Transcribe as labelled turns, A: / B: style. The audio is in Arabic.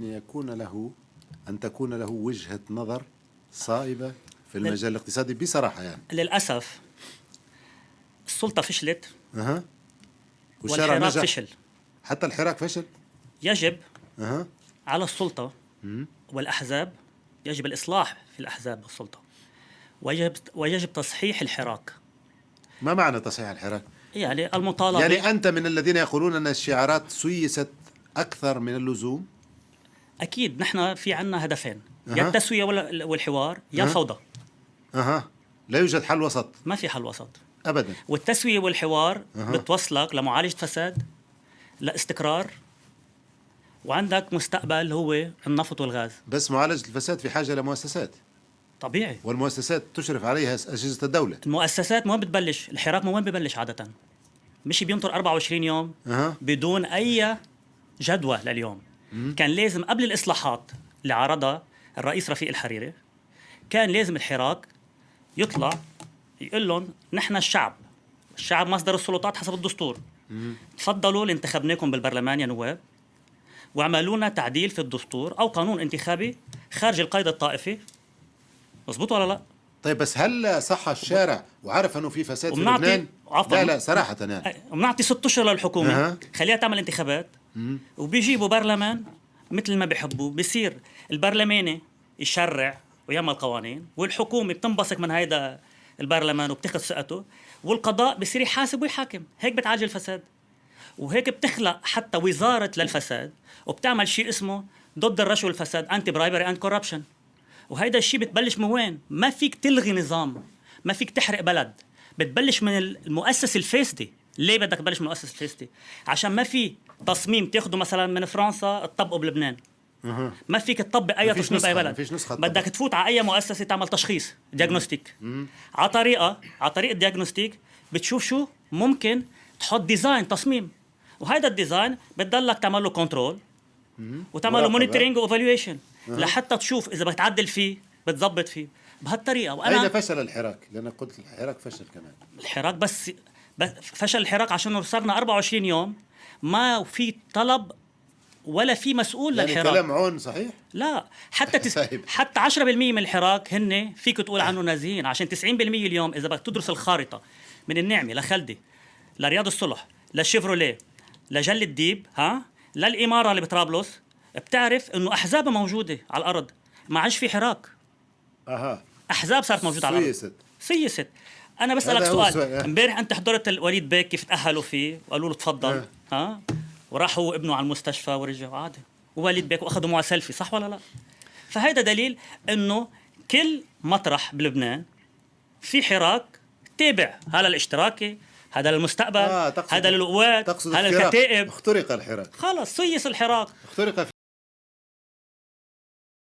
A: أن تكون له وجهة نظر صائبة في المجال الاقتصادي بصراحة يعني.
B: للأسف السلطة فشلت.
A: والشارع
B: والحراك
A: نجح.
B: فشل.
A: حتى الحراك فشل.
B: يجب على السلطة والأحزاب، يجب الإصلاح في الأحزاب والسلطة، ويجب تصحيح الحراك.
A: ما معنى تصحيح الحراك؟
B: يعني المطالبة.
A: يعني أنت من الذين يقولون أن الشعارات سيست أكثر من اللزوم؟
B: أكيد نحن في عنا هدفين، يا التسوية والحوار يا الفوضى.
A: لا يوجد حل وسط.
B: ما في حل وسط
A: أبدا.
B: والتسوية والحوار بتوصلك لمعالجة فساد، لاستقرار، وعندك مستقبل هو النفط والغاز.
A: بس معالجة الفساد في حاجة لمؤسسات
B: طبيعي،
A: والمؤسسات تشرف عليها أجهزة الدولة.
B: المؤسسات من وين بتبلش؟ الحراك من وين ببلش عادة؟ مش بينطر 24 يوم بدون أي جدوى لليوم. كان لازم قبل الإصلاحات اللي عرضها الرئيس رفيق الحريري، كان لازم الحراك يطلع يقول لهم نحن الشعب مصدر السلطات حسب الدستور. تفضلوا لانتخبناكم بالبرلمان يا نواب، واعملوا لنا تعديل في الدستور أو قانون انتخابي خارج القيد الطائفي. مظبوط ولا لا؟
A: طيب بس هل صح الشارع وعرف انه في فساد في لبنان؟ لا صراحة يعني
B: بنعطي 6 أشهر للحكومة خليها تعمل انتخابات، وبيجيبوا برلمان مثل ما بيحبوا. بيصير البرلماني يشرع ويعمل قوانين، والحكومة بتنبثق من هيدا البرلمان وبتاخذ ثقته، والقضاء بيصير يحاسب ويحاكم. هيك بتعالج الفساد، وهيك بتخلق حتى وزارة للفساد، وبتعمل شيء اسمه ضد الرشوة والفساد، أنتي برايبري أند كوربشن. وهيدا الشيء بتبلش من وين؟ ما فيك تلغي نظام، ما فيك تحرق بلد، بتبلش من المؤسسة الفاسدة. ليه بدك تبلش من المؤسسة الفاسدة؟ عشان ما في تصميم تاخده مثلا من فرنسا تطبقه بلبنان. ما فيك تطبق أي تصميم بأي بلد. بدك تفوت على أي مؤسسة تعمل تشخيص دياغنوستيك. على طريق الدياغنوستيك بتشوف شو ممكن تحط ديزاين تصميم، وهذا الديزاين بتضلك تعمل له كنترول وتعمل له مونيتورينج وايفالويشن لحتى تشوف اذا بدك تعدل فيه بتظبط فيه بهالطريقه.
A: وانا اين فشل الحراك؟ لأن قلت الحراك فشل كمان.
B: الحراك بس فشل الحراك عشان صرنا 24 يوم ما في طلب ولا في مسؤول
A: يعني
B: للحراك.
A: كلام عون صحيح؟
B: لا حتى 10% من الحراك هن فيك تقول عنه نازيين، عشان 90% اليوم اذا بدك تدرس الخارطه من النعمه لخلدي لرياض الصلح للشيفروليه لجل الديب للإمارة اللي بطرابلس، بتعرف إنه أحزاب موجودة على الأرض، ما عادش في حراك. أحزاب صارت موجودة على الأرض. سيست. أنا بسألك سؤال. امبارح أنت حضرت الوليد بيك كيف تأهلوا فيه وقالوا له تفضل وراحوا ابنه على المستشفى ورجعوا عادي، ووليد بيك وأخذوا معه سيلفي، صح ولا لا؟ فهيدا دليل إنه كل مطرح بلبنان في حراك تابع، هذا الاشتراكي، هذا للمستقبل، هذا للقوات، هذا للكتائب.
A: اخترق الحراك.
B: خلص سيس الحراك.
A: اخترق